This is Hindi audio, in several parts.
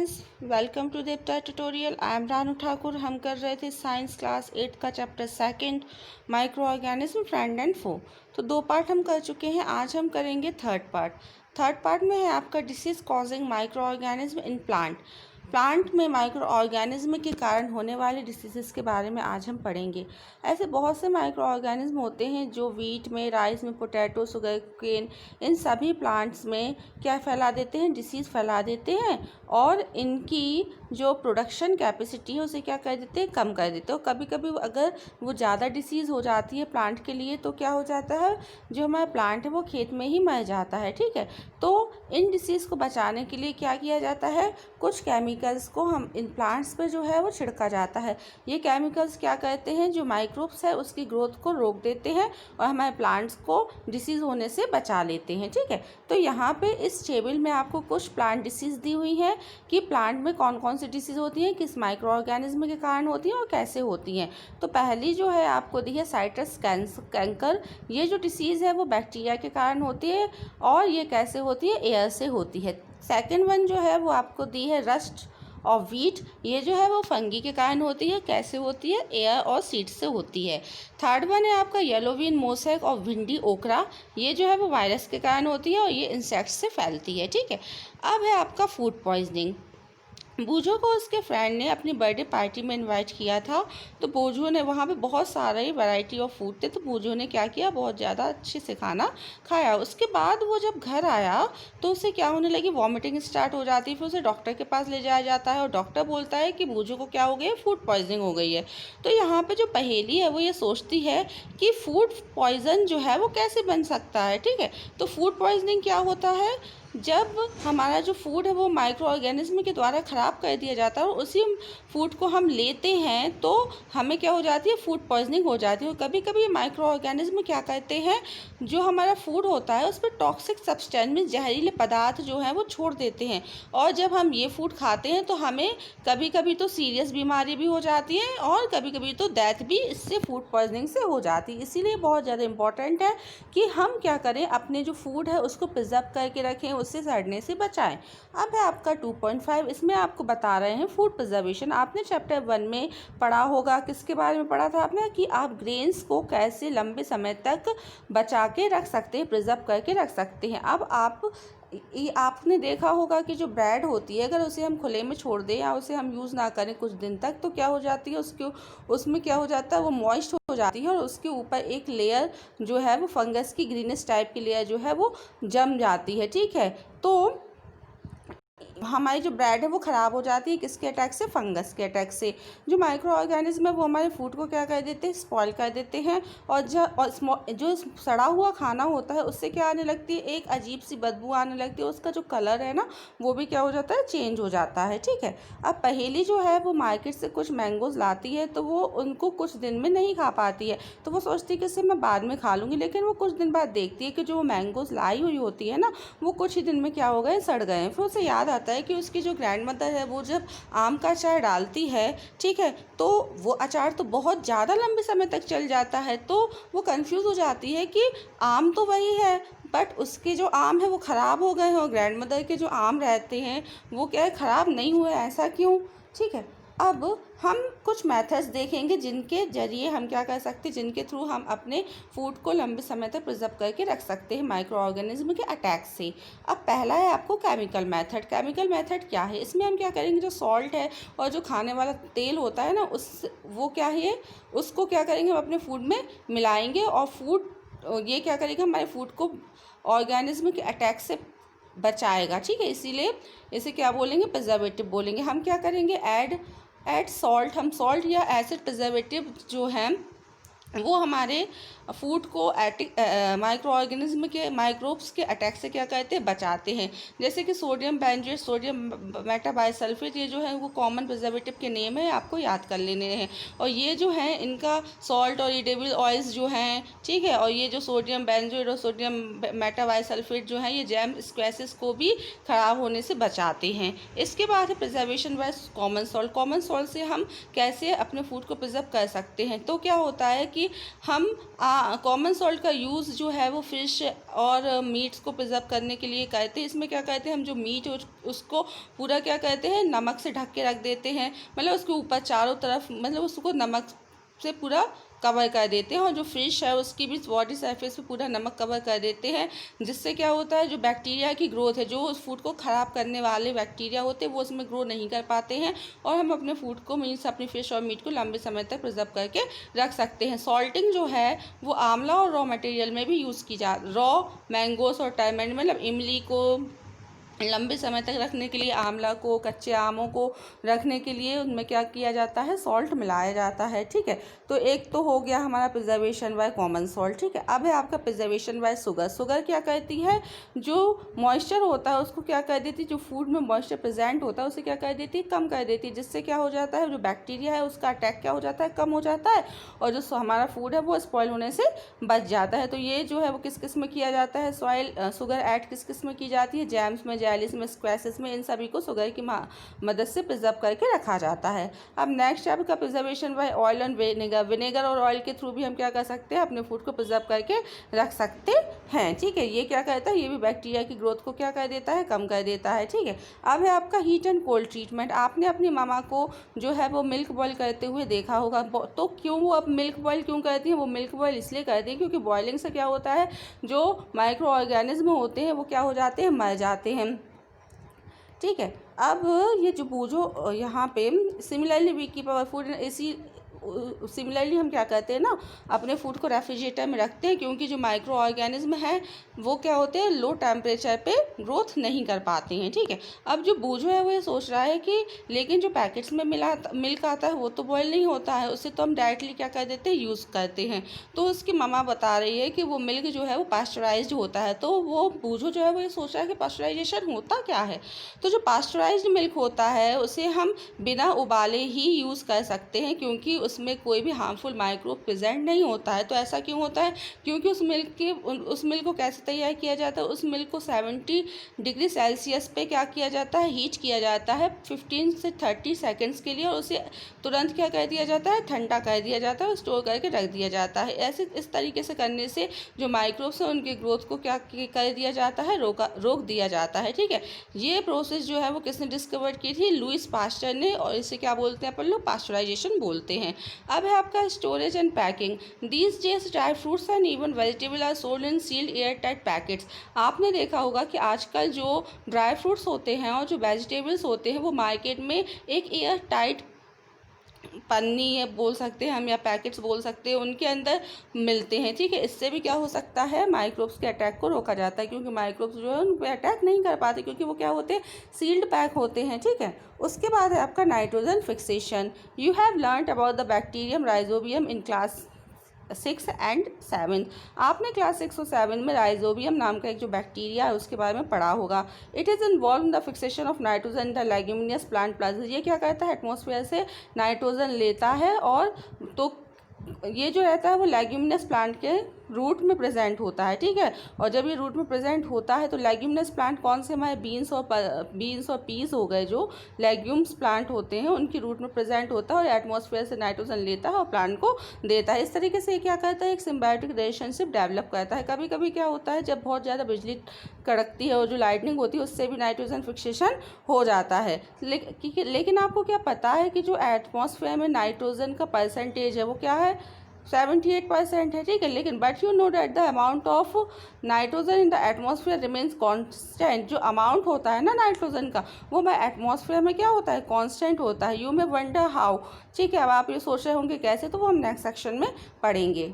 Friends, welcome to Devta tutorial. I am Ranu Thakur. हम कर रहे थे साइंस क्लास 8 का chapter second, micro organism friend and foe. तो 2 पार्ट हम कर चुके हैं, आज हम करेंगे थर्ड पार्ट में है आपका disease causing micro organism in plant में माइक्रो ऑर्गेनिज्म के कारण होने वाले डिसीज़ के बारे में आज हम पढ़ेंगे। ऐसे बहुत से माइक्रो ऑर्गेनिज्म होते हैं जो वीट में, राइस में, पोटैटो, शुगर केन, इन सभी प्लांट्स में क्या फैला देते हैं, डिसीज़ फैला देते हैं और इनकी जो प्रोडक्शन कैपेसिटी है उसे क्या कर देते हैं, कम कर देते हैं। और कभी कभी अगर वो ज़्यादा डिसीज़ हो जाती है प्लांट के लिए तो क्या हो जाता है, जो हमारा प्लांट है वो खेत में ही मर जाता है। ठीक है, तो इन डिसीज़ को बचाने के लिए क्या किया जाता है, कुछ केमिकल्स को हम इन प्लांट्स पे जो है वो छिड़का जाता है। ये केमिकल्स क्या करते हैं, जो माइक्रोब्स है उसकी ग्रोथ को रोक देते हैं और हमारे प्लांट्स को डिसीज़ होने से बचा लेते हैं। ठीक है, तो यहाँ पे इस टेबल में आपको कुछ प्लांट डिसीज़ दी हुई है कि प्लांट में कौन कौन सी डिसीज़ होती हैं, किस माइक्रो ऑर्गेनिज्म के कारण होती हैं और कैसे होती हैं। तो पहली जो है आपको दी है साइट्रस कैंकर। ये जो डिसीज़ है वो बैक्टीरिया के कारण होती है और ये कैसे होती है, एयर से होती है। सेकेंड वन जो है वो आपको दी है रस्ट और वीट। ये जो है वो फंगी के कारण होती है, कैसे होती है, एयर और सीड से होती है। थर्ड वन है आपका येलोविन मोसैक और भिंडी ओकरा। ये जो है वो वायरस के कारण होती है और ये इंसेक्ट से फैलती है। ठीक है, अब है आपका फूड पॉइजनिंग। बूझो को उसके फ्रेंड ने अपनी बर्थडे पार्टी में इनवाइट किया था, तो बूझो ने वहाँ पे बहुत सारे वैरायटी ऑफ फूड थे, तो बूझो ने क्या किया, बहुत ज़्यादा अच्छे से खाना खाया। उसके बाद वो जब घर आया तो उसे क्या होने लगी, वॉमिटिंग स्टार्ट हो जाती है। फिर उसे डॉक्टर के पास ले जाया जाता है और डॉक्टर बोलता है कि बूझो को क्या हो गया है, फूड पॉइजनिंग हो गई है। तो यहाँ पर जो पहेली है वो ये सोचती है कि फूड पॉइजन जो है वो कैसे बन सकता है। ठीक है, तो फूड पॉइजनिंग क्या होता है, जब हमारा जो फूड है वो माइक्रो ऑर्गेनिज्म के द्वारा ख़राब कर दिया जाता है और उसी फूड को हम लेते हैं तो हमें क्या हो जाती है, फूड पॉइजनिंग हो जाती है। और कभी कभी माइक्रो ऑर्गेनिज्म क्या करते हैं, जो हमारा फूड होता है उस पर टॉक्सिक सब्सटेंस में जहरीले पदार्थ जो हैं वो छोड़ देते हैं और जब हम ये फूड खाते हैं तो हमें कभी कभी तो सीरियस बीमारी भी हो जाती है और कभी कभी तो डेथ भी इससे फूड पॉइजनिंग से हो जाती है। इसीलिए बहुत ज़्यादा इंपॉर्टेंट है कि हम क्या करें, अपने जो फूड है उसको प्रिजर्व करके रखें, उससे सड़ने से बचाएं। अब है आपका 2.5, इसमें आपको बता रहे हैं फूड प्रिजर्वेशन। आपने चैप्टर 1 में पढ़ा होगा, किसके बारे में पढ़ा था आपने, कि आप ग्रेन्स को कैसे लंबे समय तक बचा के रख सकते हैं, प्रिजर्व करके रख सकते हैं। अब आपने देखा होगा कि जो ब्रेड होती है अगर उसे हम खुले में छोड़ दें या उसे हम यूज़ ना करें कुछ दिन तक तो क्या हो जाती है, उसमें क्या हो जाता है, वो मॉइस्ट हो जाती है और उसके ऊपर एक लेयर जो है वो फंगस की ग्रीनिश टाइप की लेयर जो है वो जम जाती है। ठीक है, तो हमारी जो ब्रेड है वो ख़राब हो जाती है, किसके अटैक से, फंगस के अटैक से। जो माइक्रो ऑर्गेनिज्म है वो हमारे फूड को क्या कर देते हैं, स्पॉइल कर देते हैं और जो सड़ा हुआ खाना होता है उससे क्या आने लगती है, एक अजीब सी बदबू आने लगती है, उसका जो कलर है ना वो भी क्या हो जाता है, चेंज हो जाता है। ठीक है, अब पहेली जो है वो मार्केट से कुछ मैंगोज़ लाती है तो वो उनको कुछ दिन में नहीं खा पाती है, तो वो सोचती है कि इसे मैं बाद में खा लूँगी, लेकिन वो कुछ दिन बाद देखती है कि जो मैंगोज़ लाई हुई होती है ना वो कुछ ही दिन में क्या हो गए, सड़ गए हैं। फिर उसे याद आता है कि उसकी जो ग्रैंड मदर है वो जब आम का अचार डालती है, ठीक है, तो वो अचार तो बहुत ज़्यादा लंबे समय तक चल जाता है, तो वो कंफ्यूज हो जाती है कि आम तो वही है बट उसके जो आम है वो ख़राब हो गए हैं और ग्रैंड मदर के जो आम रहते हैं वो क्या है, ख़राब नहीं हुए, ऐसा क्यों। ठीक है, अब हम कुछ मेथड्स देखेंगे जिनके जरिए हम क्या कर सकते हैं, जिनके थ्रू हम अपने फूड को लंबे समय तक प्रिजर्व करके रख सकते हैं माइक्रो ऑर्गेनिज्म के अटैक से। अब पहला है आपको केमिकल मेथड। केमिकल मेथड क्या है, इसमें हम क्या करेंगे, जो सॉल्ट है और जो खाने वाला तेल होता है ना वो क्या है, उसको क्या करेंगे, हम अपने फूड में मिलाएंगे और ये क्या करेगा, हमारे फूड को ऑर्गेनिज्म के अटैक से बचाएगा। ठीक है, इसीलिए इसे क्या बोलेंगे, प्रिजर्वेटिव बोलेंगे। हम क्या करेंगे, ऐड सॉल्ट। हम सॉल्ट या एसिड प्रिजर्वेटिव जो हैं वो हमारे फूड को माइक्रो ऑर्गेनिज्म के माइक्रोब्स के अटैक से क्या करते हैं, बचाते हैं। जैसे कि सोडियम बेंजोएट, सोडियम मेटाबाइसल्फेट, ये जो है वो कॉमन प्रिजर्वेटिव के नेम है, आपको याद कर लेने हैं। और ये जो है इनका सॉल्ट और एडिबल ऑयल्स जो हैं, ठीक है, और ये जो सोडियम बेंजोएट और सोडियम मेटाबाइसल्फेट जो है ये जैम स्क्वैसेस को भी ख़राब होने से बचाते हैं। इसके बाद है preservation by common salt. Common salt से हम कैसे अपने फूड को प्रिजर्व कर सकते हैं, तो क्या होता है कि कि हम कॉमन सॉल्ट का यूज़ जो है वो फिश और मीट्स को प्रिजर्व करने के लिए करते हैं। इसमें क्या कहते हैं, हम जो मीट उसको पूरा क्या कहते हैं, नमक से ढक के रख देते हैं, मतलब उसके ऊपर चारों तरफ मतलब उसको नमक से पूरा कवर कर देते हैं, और जो फिश है उसकी भी बॉडी सरफेस पे पूरा नमक कवर कर देते हैं, जिससे क्या होता है, जो बैक्टीरिया की ग्रोथ है, जो उस फूड को ख़राब करने वाले बैक्टीरिया होते हैं वो उसमें ग्रो नहीं कर पाते हैं, और हम अपने फूड को मीन्स अपनी फिश और मीट को लंबे समय तक प्रिजर्व करके रख सकते हैं। सॉल्टिंग जो है वो आंवला और रॉ मटेरियल में भी यूज़ की जा, रॉ मैंगोस और टर्मेरिक मतलब इमली को लंबे समय तक रखने के लिए, आंवला को, कच्चे आमों को रखने के लिए उनमें क्या किया जाता है, सॉल्ट मिलाया जाता है। ठीक है, तो एक तो हो गया हमारा प्रिजर्वेशन बाय कॉमन सॉल्ट। ठीक है, अब है आपका प्रिजर्वेशन बाय शुगर। शुगर क्या करती है, जो मॉइस्चर होता है उसको क्या कर देती है, जो फूड में मॉइस्चर प्रेजेंट होता है उसे क्या कर देती है, कम कर देती है, जिससे क्या हो जाता है, जो बैक्टीरिया है उसका अटैक क्या हो जाता है, कम हो जाता है, और जो हमारा फूड है वो स्पॉइल होने से बच जाता है। तो ये जो है वो किस किस में किया जाता है, शुगर ऐड किस किस में की जाती है, जैम्स में, जेलीज में, स्क्वैशेस में, इन सभी को शुगर की मदद से प्रिजर्व करके रखा जाता है। अब नेक्स्ट आपका preservation by oil and vinegar. Vinegar और ऑयल के थ्रू भी हम क्या कर सकते हैं, अपने फूड को प्रिजर्व करके रख सकते हैं। ठीक है, ये क्या करता है, ये भी बैक्टीरिया की ग्रोथ को क्या कर देता है, कम कर देता है। ठीक है, अब है आपका हीट एंड कोल्ड ट्रीटमेंट। आपने अपनी मामा को जो है वो मिल्क बॉयल करते हुए देखा होगा, तो क्यों वो अब मिल्क बॉयल क्यों करती हैं, वो मिल्क बॉयल इसलिए करती हैं क्योंकि बॉयलिंग से क्या होता है, जो माइक्रो ऑर्गेनिज्म होते हैं वो क्या हो जाते हैं, मर जाते हैं। ठीक है, अब ये जो बूझो यहाँ पे similarly we keep our food इसी सिमिलरली हम क्या करते हैं ना, अपने फूड को रेफ्रिजरेटर में रखते हैं, क्योंकि जो माइक्रो ऑर्गेनिज्म है वो क्या होते हैं, लो टेम्परेचर पे ग्रोथ नहीं कर पाते हैं। ठीक है, अब जो बूझो है वो ये सोच रहा है कि लेकिन जो पैकेट्स में मिल्क आता है वो तो बॉयल नहीं होता है, उससे तो हम डायरेक्टली क्या कर देते हैं, यूज़ करते हैं। तो उसकी मम्मा बता रही है कि वो मिल्क जो है वो पास्चराइज्ड होता है। तो वो बूझो जो है वो ये सोच रहा है कि पास्चराइजेशन होता क्या है। तो जो पास्चराइज्ड मिल्क होता है उसे हम बिना उबाले ही यूज़ कर सकते हैं, क्योंकि उसमें कोई भी हार्मफुल माइक्रोब प्रेजेंट नहीं होता है। तो ऐसा क्यों होता है, क्योंकि उस मिल्क को कैसे तैयार किया जाता है, उस मिल्क को 70 डिग्री सेल्सियस पे क्या किया जाता है, हीट किया जाता है 15 से 30 सेकेंड्स के लिए, और उसे तुरंत क्या कर दिया जाता है, ठंडा कर दिया जाता है, स्टोर करके रख दिया जाता है। ऐसे इस तरीके से करने से जो माइक्रोब्स हैं उनकी ग्रोथ को क्या कर दिया जाता है, रोक दिया जाता है। ठीक है, ये प्रोसेस जो है वो किसने डिस्कवर की थी, लुइस पास्चर ने, और इसे क्या बोलते हैं अपन लोग, पास्चराइजेशन बोलते हैं। अब है आपका storage and packing. These days dry fruits and even vegetable are sold in sealed airtight packets. आपने देखा होगा कि आजकल जो ड्राई फ्रूट्स होते हैं और जो वेजिटेबल्स होते हैं वो मार्केट में एक एयर टाइट पन्नी है बोल सकते हैं हम, या पैकेट्स बोल सकते हैं, उनके अंदर मिलते हैं। ठीक है, इससे भी क्या हो सकता है, माइक्रोब्स के अटैक को रोका जाता है, क्योंकि माइक्रोब्स जो है उन पर अटैक नहीं कर पाते, क्योंकि वो क्या होते हैं, सील्ड पैक होते हैं। ठीक है, उसके बाद है आपका nitrogen fixation. You have learned about the bacterium rhizobium in class 6 and 7। आपने क्लास 6 और 7 में राइजोबियम नाम का एक जो बैक्टीरिया है उसके बारे में पढ़ा होगा। It is involve in the fixation of nitrogen the leguminous plant plasm. ये क्या करता है, एटमॉस्फेयर से नाइट्रोजन लेता है, और तो ये जो रहता है वो लेग्यूमिनस प्लांट के रूट में प्रेजेंट होता है। ठीक है, और जब ये रूट में प्रेजेंट होता है तो लेग्यूमिनस प्लांट कौन से हमारे बीन्स और पीस हो गए, जो लेग्यूम्स प्लांट होते हैं उनकी रूट में प्रेजेंट होता है, और एटमॉस्फेयर से नाइट्रोजन लेता है और प्लांट को देता है। इस तरीके से क्या करता है, एक सिम्बायोटिक रिलेशनशिप डेवलप करता है। कभी कभी क्या होता है, जब बहुत ज़्यादा बिजली कड़कती है और जो लाइटनिंग होती है उससे भी नाइट्रोजन फिक्सेशन हो जाता है। लेकिन आपको क्या पता है कि जो एटमॉस्फेयर में नाइट्रोजन का परसेंटेज है वो क्या है, 78% है। ठीक है, लेकिन but you know that the amount of nitrogen in the atmosphere remains constant. जो अमाउंट होता है ना नाइट्रोजन का, वो एटमॉस्फेयर में क्या होता है, कांस्टेंट होता है। You may wonder how. ठीक है, अब आप ये सोच रहे होंगे कैसे, तो वो हम नेक्स्ट सेक्शन में पढ़ेंगे।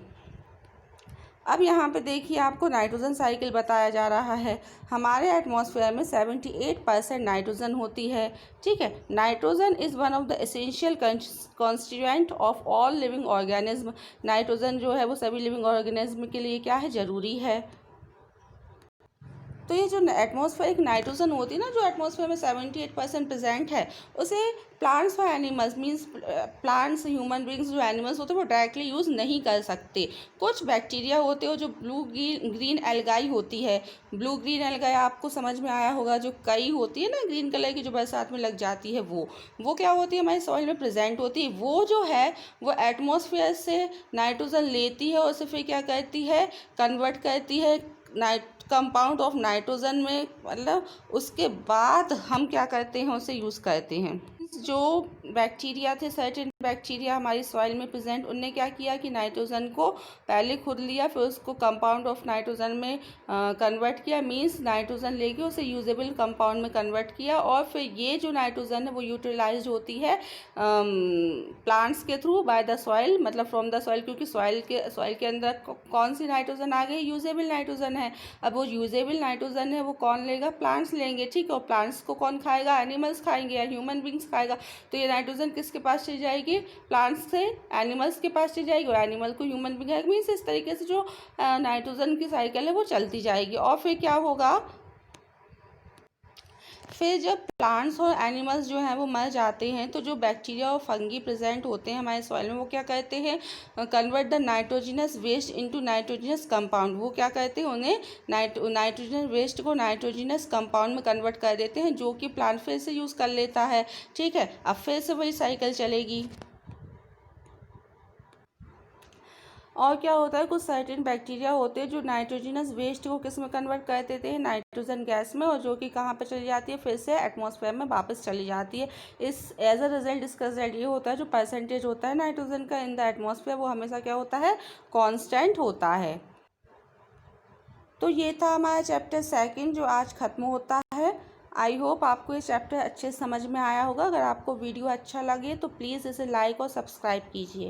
अब यहाँ पे देखिए आपको नाइट्रोजन साइकिल बताया जा रहा है। हमारे एटमॉस्फेयर में 78% नाइट्रोजन होती है। ठीक है, nitrogen is one of the essential constituent of all living organism. Nitrogen जो है वो सभी लिविंग ऑर्गेनिज्म के लिए क्या है, ज़रूरी है। तो ये जो एटमॉस्फेरिक नाइट्रोजन होती है ना, जो एटमॉस्फेयर में 78% प्रेजेंट है, उसे प्लांट्स और animals means plants, human beings, जो एनिमल्स होते हैं वो डायरेक्टली यूज़ नहीं कर सकते। कुछ बैक्टीरिया होते हैं जो ब्लू ग्रीन एल्गाई होती है। ब्लू ग्रीन एल्गाई आपको समझ में आया होगा, जो कई होती है ना ग्रीन कलर की, जो बरसात में लग जाती है, वो क्या होती है, हमारे सॉइल में प्रेजेंट होती है। वो जो है वो एटमॉस्फेयर से नाइट्रोजन लेती है और उसे फिर क्या करती है, कन्वर्ट करती है कंपाउंड ऑफ नाइट्रोजन में, मतलब उसके बाद हम क्या करते हैं, उसे यूज़ करते हैं। जो बैक्टीरिया थे, सर्टेन बैक्टीरिया हमारी सॉइल में प्रेजेंट, उनने क्या किया कि नाइट्रोजन को पहले खुद लिया, फिर उसको कंपाउंड ऑफ नाइट्रोजन में कन्वर्ट किया, मींस नाइट्रोजन लेके उसे यूजेबल कंपाउंड में कन्वर्ट किया, और फिर ये जो नाइट्रोजन है वो यूटिलाइज होती है प्लांट्स के थ्रू बाय द सॉइल, मतलब फ्रॉम द सॉइल, क्योंकि सॉइल के अंदर कौन सी नाइट्रोजन आ गई, यूजेबल नाइट्रोजन है। अब वो यूजेबल नाइट्रोजन है वो कौन लेगा, प्लांट्स लेंगे, ठीक है। और प्लांट्स को कौन खाएगा, एनिमल्स खाएंगे या ह्यूमन बींग्स खाएगा। तो ये नाइट्रोजन किसके पास चली जाएगी, प्लांट्स से एनिमल्स के पास चली जाएगी, और एनिमल को ह्यूमन बींग खाएगा। मीन्स इस तरीके से जो नाइट्रोजन की साइकिल है वो चलती जाएगी। और फिर क्या होगा, फिर जब प्लांट्स और एनिमल्स जो हैं वो मर जाते हैं, तो जो बैक्टीरिया और फंगी प्रेजेंट होते हैं हमारे सॉइल में, वो क्या करते हैं, convert the nitrogenous waste into nitrogenous compound. वो क्या करते हैं, उन्हें नाइट्रोजन वेस्ट को नाइट्रोजिनस कंपाउंड में कन्वर्ट कर देते हैं, जो कि प्लांट फिर से यूज़ कर लेता है, ठीक है। अब फिर से वही साइकिल चलेगी। और क्या होता है, कुछ सर्टेन बैक्टीरिया होते हैं जो नाइट्रोजनस वेस्ट को किस में कन्वर्ट कर देते हैं, नाइट्रोजन गैस में, और जो कि कहाँ पर चली जाती है, फिर से एटमॉस्फेयर में वापस चली जाती है। इस एज अ रिजल्ट इसका रिजल्ट ये होता है, जो परसेंटेज होता है नाइट्रोजन का इन द एटमॉस्फेयर, वो हमेशा क्या होता है, कॉन्स्टेंट होता है। तो ये था हमारा चैप्टर 2 जो आज खत्म होता है। आई होप आपको ये चैप्टर अच्छे समझ में आया होगा। अगर आपको वीडियो अच्छा लगे तो प्लीज़ इसे लाइक और सब्सक्राइब कीजिए।